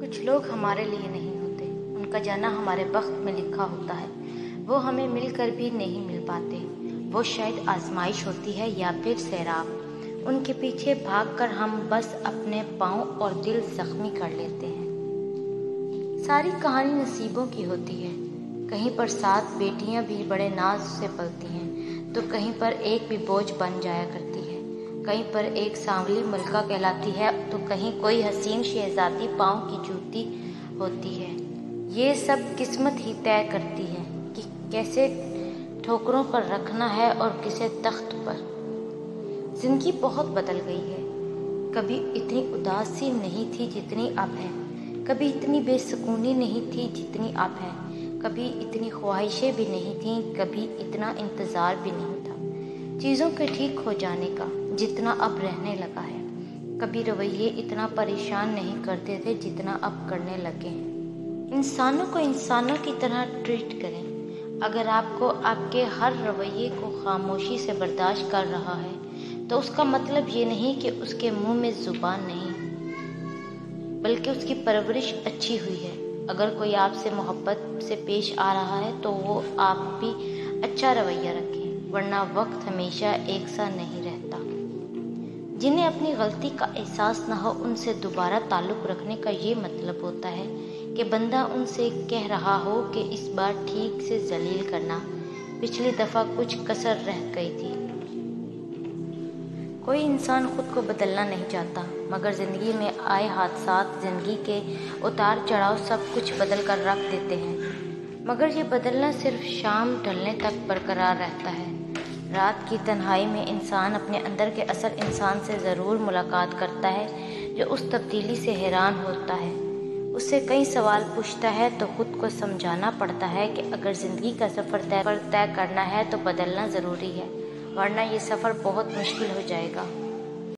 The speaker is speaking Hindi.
कुछ लोग हमारे लिए नहीं होते, उनका जाना हमारे वक्त में लिखा होता है। वो हमें मिलकर भी नहीं मिल पाते। वो शायद आजमाइश होती है या फिर सैराब। उनके पीछे भागकर हम बस अपने पाँव और दिल जख्मी कर लेते हैं। सारी कहानी नसीबों की होती है। कहीं पर 7 बेटियां भी बड़े नाज से पलती हैं, तो कहीं पर एक भी बोझ बन जाया करती है। कहीं पर एक सांवली मलका कहलाती है, तो कहीं कोई हसीन शहजादी पाँव की जूती होती है। ये सब किस्मत ही तय करती है कि कैसे ठोकरों पर रखना है और किसे तख्त पर। जिंदगी बहुत बदल गई है। कभी इतनी उदासी नहीं थी जितनी अब है। कभी इतनी बेसुकूनी नहीं थी जितनी अब है। कभी इतनी ख्वाहिशें भी नहीं थीं, कभी इतना इंतज़ार भी नहीं था चीज़ों के ठीक हो जाने का जितना अब रहने लगा है। कभी रवैये इतना परेशान नहीं करते थे जितना अब करने लगे हैं। इंसानों को इंसानों की तरह ट्रीट करें। अगर आपको आपके हर रवैये को खामोशी से बर्दाश्त कर रहा है, तो उसका मतलब ये नहीं कि उसके मुंह में ज़ुबान नहीं, बल्कि उसकी परवरिश अच्छी हुई है। अगर कोई आपसे मोहब्बत से पेश आ रहा है, तो वो आप भी अच्छा रवैया रखें, वरना वक्त हमेशा एक सा नहीं रहता। जिन्हें अपनी गलती का एहसास न हो, उनसे दोबारा ताल्लुक़ रखने का ये मतलब होता है कि बंदा उनसे कह रहा हो कि इस बार ठीक से जलील करना, पिछली दफ़ा कुछ कसर रह गई थी। कोई इंसान खुद को बदलना नहीं चाहता, मगर ज़िंदगी में आए हादसात, ज़िंदगी के उतार चढ़ाव सब कुछ बदल कर रख देते हैं। मगर ये बदलना सिर्फ शाम ढलने तक बरकरार रहता है। रात की तन्हाई में इंसान अपने अंदर के असल इंसान से ज़रूर मुलाकात करता है, जो उस तब्दीली से हैरान होता है। उससे कई सवाल पूछता है, तो खुद को समझाना पड़ता है कि अगर ज़िंदगी का सफ़र तय करना है तो बदलना ज़रूरी है, वरना ये सफ़र बहुत मुश्किल हो जाएगा।